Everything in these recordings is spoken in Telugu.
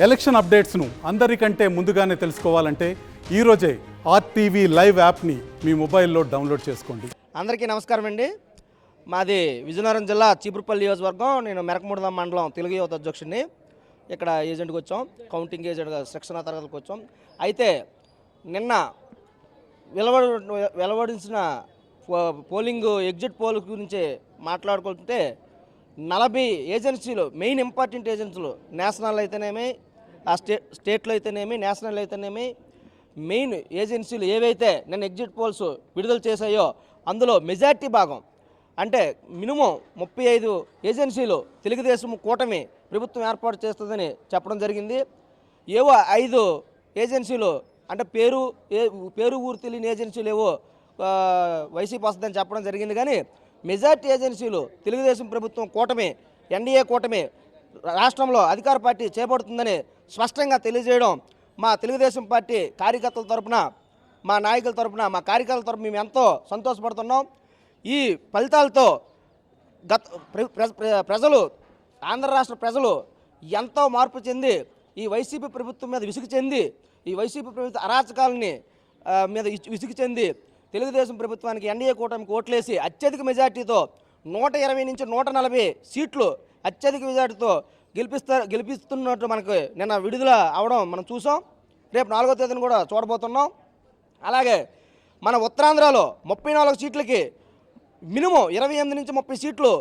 ఎలక్షన్ అప్డేట్స్ను అందరికంటే ముందుగానే తెలుసుకోవాలంటే ఈరోజే ఆర్టీవీ లైవ్ యాప్ని మీ మొబైల్లో డౌన్లోడ్ చేసుకోండి. అందరికీ నమస్కారం అండి. మాది విజయనగరం జిల్లా చీపురుపల్లి నియోజకవర్గం. నేను మెరకముడదాం మండలం తెలుగు యువత అధ్యక్షుడిని. ఇక్కడ ఏజెంట్కి వచ్చాం, కౌంటింగ్ ఏజెంట్గా శిక్షణ తరగతికి వచ్చాం. అయితే నిన్న వెలువడించిన పోలింగ్ ఎగ్జిట్ పోల్ గురించి మాట్లాడుకుంటే 40 ఏజెన్సీలు, మెయిన్ ఇంపార్టెంట్ ఏజెన్సీలు, నేషనల్ అయితేనేమి, స్టేట్లో అయితేనేమి, నేషనల్ అయితేనేమి, మెయిన్ ఏజెన్సీలు ఏవైతే నిన్న ఎగ్జిట్ పోల్స్ విడుదల చేశాయో అందులో మెజార్టీ భాగం అంటే మినిమం 35 ఏజెన్సీలు తెలుగుదేశం కూటమి ప్రభుత్వం ఏర్పాటు చేస్తుందని చెప్పడం జరిగింది. ఏవో 5 ఏజెన్సీలు అంటే పేరు ఊరు తెలియని ఏజెన్సీలు ఏవో వైసీపీ వస్తుందని చెప్పడం జరిగింది. కానీ మెజార్టీ ఏజెన్సీలు తెలుగుదేశం ప్రభుత్వం కూటమి, ఎన్డీఏ కూటమి రాష్ట్రంలో అధికార పార్టీ చేపడుతుందని స్పష్టంగా తెలియజేయడం మా తెలుగుదేశం పార్టీ కార్యకర్తల తరపున, మా నాయకుల తరపున, మా కార్యకర్తల తరపున మేము ఎంతో సంతోషపడుతున్నాం. ఈ ఫలితాలతో ప్రజలు, ఆంధ్ర రాష్ట్ర ప్రజలు ఎంతో మార్పు చెంది ఈ వైసీపీ ప్రభుత్వం మీద విసుగు చెంది, ఈ వైసీపీ ప్రభుత్వ అరాచకాలని మీద విసుగు చెంది తెలుగుదేశం ప్రభుత్వానికి, ఎన్డీఏ కూటమికి ఓట్లేసి అత్యధిక మెజార్టీతో 120 నుంచి 140 సీట్లు అత్యధిక మెజార్టీతో గెలిపిస్తున్నట్టు మనకు నిన్న విడుదల అవడం మనం చూసాం. రేపు 4వ తేదీన కూడా చూడబోతున్నాం. అలాగే మన ఉత్తరాంధ్రలో 34 సీట్లకి మినిమం 28 నుంచి 30 సీట్లు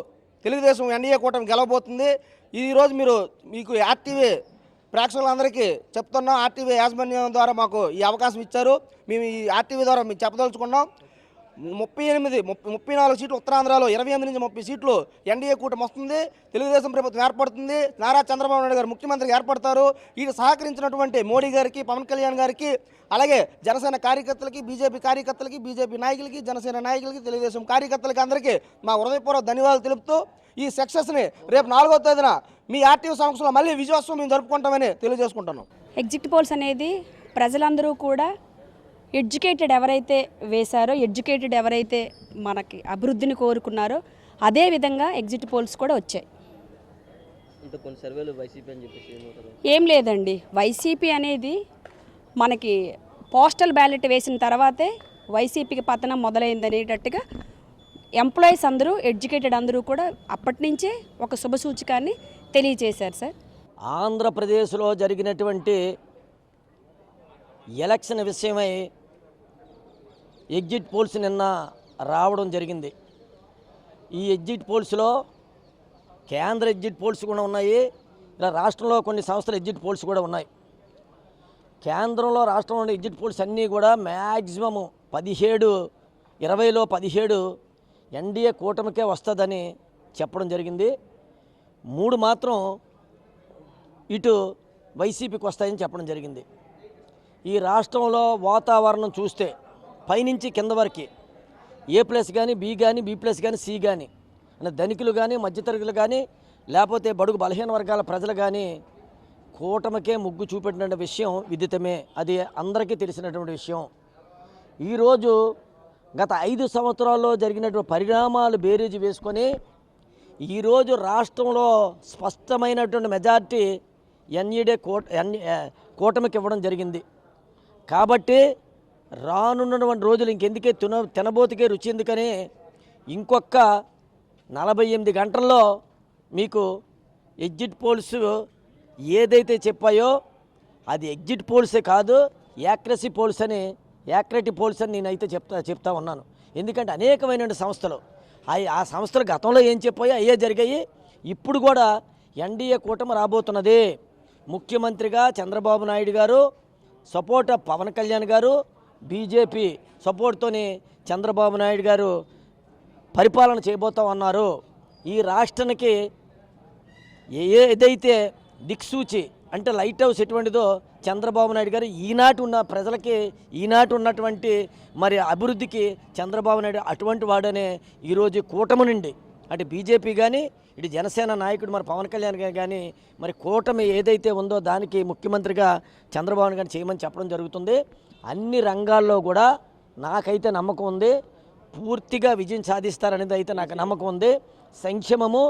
తెలుగుదేశం, ఎన్డీఏ కూటమి గెలవబోతుంది. ఈరోజు మీకు ఆర్టీవీ ప్రేక్షకులందరికీ చెప్తున్నాం, ఆర్టీవీ యాజమాన్యం ద్వారా మాకు ఈ అవకాశం ఇచ్చారు. మేము ఈ ఆర్టీవీ ద్వారా మీకు చెప్పదలుచుకున్నాం. 34 సీట్లు ఉత్తరాంధ్రలో, 28 నుంచి 30 సీట్లు ఎన్డీఏ కూటమి వస్తుంది. తెలుగుదేశం ప్రభుత్వం ఏర్పడుతుంది. నారా చంద్రబాబు నాయుడు గారు ముఖ్యమంత్రిగా ఏర్పడతారు. వీటి సహకరించినటువంటి మోడీ గారికి, పవన్ కళ్యాణ్ గారికి, అలాగే జనసేన కార్యకర్తలకి, బీజేపీ కార్యకర్తలకి, బీజేపీ నాయకులకి, జనసేన నాయకులకి, తెలుగుదేశం కార్యకర్తలకి అందరికీ మా హృదయపూర్వక ధన్యవాదాలు తెలుపుతూ ఈ సక్సెస్ని రేపు 4వ తేదీన మీ ఆర్టీవీ సమక్షంలో మళ్ళీ విజయోత్సవం మేము జరుపుకుంటామని తెలియజేసుకుంటున్నాం. ఎగ్జిట్ పోల్స్ అనేది ప్రజలందరూ కూడా ఎడ్యుకేటెడ్ ఎవరైతే వేశారో, ఎడ్యుకేటెడ్ ఎవరైతే మనకి అభివృద్ధిని కోరుకున్నారో అదే విధంగా ఎగ్జిట్ పోల్స్ కూడా వచ్చాయి. ఏం లేదండి, వైసీపీ అనేది మనకి పోస్టల్ బ్యాలెట్ వేసిన తర్వాతే వైసీపీకి పతనం మొదలైందనేటట్టుగా ఎంప్లాయీస్ అందరూ, ఎడ్యుకేటెడ్ అందరూ కూడా అప్పటి నుంచే ఒక శుభసూచకాన్ని తెలియజేశారు. సార్, ఆంధ్రప్రదేశ్లో జరిగినటువంటి ఎలక్షన్ విషయమై ఎగ్జిట్ పోల్స్ నిన్న రావడం జరిగింది. ఈ ఎగ్జిట్ పోల్స్లో కేంద్ర ఎగ్జిట్ పోల్స్ కూడా ఉన్నాయి, ఇలా రాష్ట్రంలో కొన్ని సంస్థల ఎగ్జిట్ పోల్స్ కూడా ఉన్నాయి. కేంద్రంలో, రాష్ట్రంలో ఎగ్జిట్ పోల్స్ అన్నీ కూడా మ్యాక్సిమము 20లో 17 ఎన్డీఏ కూటమికే వస్తుందని చెప్పడం జరిగింది. 3 మాత్రం ఇటు వైసీపీకి వస్తాయని చెప్పడం జరిగింది. ఈ రాష్ట్రంలో వాతావరణం చూస్తే పైనుంచి కింద వరకు A+ కానీ, B కానీ, B+ కానీ, C కానీ, అంటే ధనికులు కానీ, మధ్యతరగతులు కానీ, లేకపోతే బడుగు బలహీన వర్గాల ప్రజలు కానీ కూటమికే ముగ్గు చూపెట్టిన విషయం విదితమే. అది అందరికీ తెలిసినటువంటి విషయం. ఈరోజు గత 5 సంవత్సరాల్లో జరిగినటువంటి పరిణామాలు బేరీజు వేసుకొని ఈరోజు రాష్ట్రంలో స్పష్టమైనటువంటి మెజార్టీ ఎన్డీఏ కూటమికి ఇవ్వడం జరిగింది. కాబట్టి రానున్నటువంటి రోజులు ఇంకెందుకే తినబోతుకే రుచి ఎందుకని ఇంకొక 48 గంటల్లో మీకు ఎగ్జిట్ పోల్స్ ఏదైతే చెప్పాయో అది ఎగ్జిట్ పోల్సే కాదు, యాక్రసీ పోల్స్ అని, యాక్యురేట్ పోల్స్ అని నేనైతే చెప్తా ఉన్నాను. ఎందుకంటే అనేకమైన సంస్థలు, ఆ సంస్థలు గతంలో ఏం చెప్పాయో అయ్యే జరిగాయి. ఇప్పుడు కూడా ఎన్డీఏ కూటమి రాబోతున్నది. ముఖ్యమంత్రిగా చంద్రబాబు నాయుడు గారు, సపోర్ట్ పవన్ కళ్యాణ్ గారు, బీజేపీ సపోర్ట్తోని చంద్రబాబు నాయుడు గారు పరిపాలన చేయబోతా ఉన్నారు. ఈ రాష్ట్రానికి ఏదైతే దిక్సూచి అంటే లైట్ హౌస్ ఎటువంటిదో చంద్రబాబు నాయుడు గారు ఈనాటి ఉన్న ప్రజలకి, ఈనాటి ఉన్నటువంటి మరి అభివృద్ధికి చంద్రబాబు నాయుడు అటువంటి వాడనే ఈరోజు కూటమి నుండి అటు బీజేపీ కానీ, ఇటు జనసేన నాయకుడు మరి పవన్ కళ్యాణ్ గారు కానీ మరి కూటమి ఏదైతే ఉందో దానికి ముఖ్యమంత్రిగా చంద్రబాబు గారిని చేయమని చెప్పడం జరుగుతుంది. అన్ని రంగాల్లో కూడా నాకైతే నమ్మకం ఉంది, పూర్తిగా విజయం సాధిస్తారనేది అయితే నాకు నమ్మకం ఉంది. సంక్షేమము,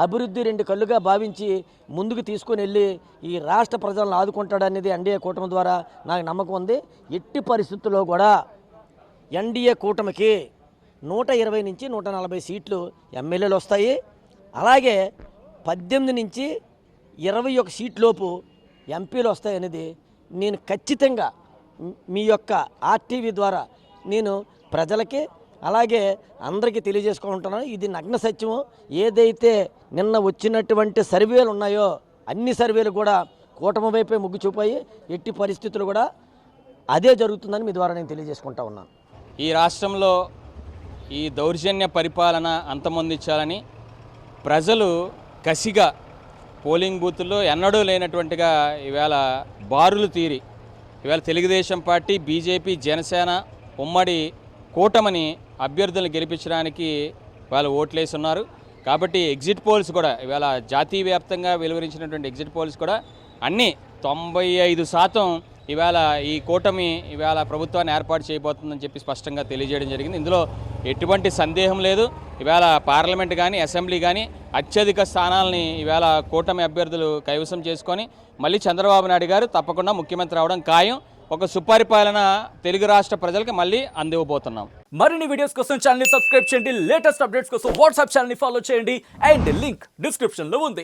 అభివృద్ధి 2 కళ్ళుగా భావించి ముందుకు తీసుకొని వెళ్ళి ఈ రాష్ట్ర ప్రజలను ఆదుకుంటాడనేది ఎన్డీఏ కూటమి ద్వారా నాకు నమ్మకం ఉంది. ఎట్టి పరిస్థితుల్లో కూడా ఎన్డీఏ కూటమికి 120 నుంచి 140 సీట్లు ఎమ్మెల్యేలు వస్తాయి. అలాగే 18 నుంచి 21 సీట్లోపు ఎంపీలు వస్తాయనేది నేను ఖచ్చితంగా మీ యొక్క ఆర్టీవీ ద్వారా నేను ప్రజలకి అలాగే అందరికీ తెలియజేసుకుంటున్నాను. ఇది నగ్న సత్యము. ఏదైతే నిన్న వచ్చినటువంటి సర్వేలు ఉన్నాయో అన్ని సర్వేలు కూడా కూటమి వైపే మొగ్గు చూపాయి. ఎట్టి పరిస్థితులు కూడా అదే జరుగుతుందని మీ ద్వారా నేను తెలియజేసుకుంటా ఉన్నాను. ఈ రాష్ట్రంలో ఈ దౌర్జన్య పరిపాలన అంతమొందించాలని ప్రజలు కసిగా పోలింగ్ బూతుల్లో ఎన్నడూ లేనటువంటిగా ఈవేళ బారులు తీరి ఈవేళ తెలుగుదేశం పార్టీ, బీజేపీ, జనసేన ఉమ్మడి కూటమిని అభ్యర్థులను గెలిపించడానికి వాళ్ళు ఓట్లేసి ఉన్నారు. కాబట్టి ఎగ్జిట్ పోల్స్ కూడా ఇవాళ జాతీయ వ్యాప్తంగా వెలువరించినటువంటి ఎగ్జిట్ పోల్స్ కూడా అన్నీ 95% ఇవాళ ఈ కూటమి ఇవాళ ప్రభుత్వాన్ని ఏర్పాటు చేయబోతుందని చెప్పి స్పష్టంగా తెలియజేయడం జరిగింది. ఇందులో ఎటువంటి సందేహం లేదు. ఇవాళ పార్లమెంట్ కానీ అసెంబ్లీ కానీ అత్యధిక స్థానాలని ఇవాళ కూటమి అభ్యర్థులు కైవసం చేసుకొని మళ్ళీ చంద్రబాబు నాయుడు గారు తప్పకుండా ముఖ్యమంత్రి అవడం ఖాయం. ఒక సుపరిపాలన తెలుగు రాష్ట్ర ప్రజలకు మళ్ళీ అందివ్వబోతున్నాం. మరిన్ని వీడియోస్ కోసం ఛానల్ ని సబ్స్క్రైబ్ చేయండి. లేటెస్ట్ అప్డేట్స్ కోసం వాట్సాప్ ఛానల్ ని ఫాలో చేయండి. అండ్ లింక్ డిస్క్రిప్షన్ లో ఉంది.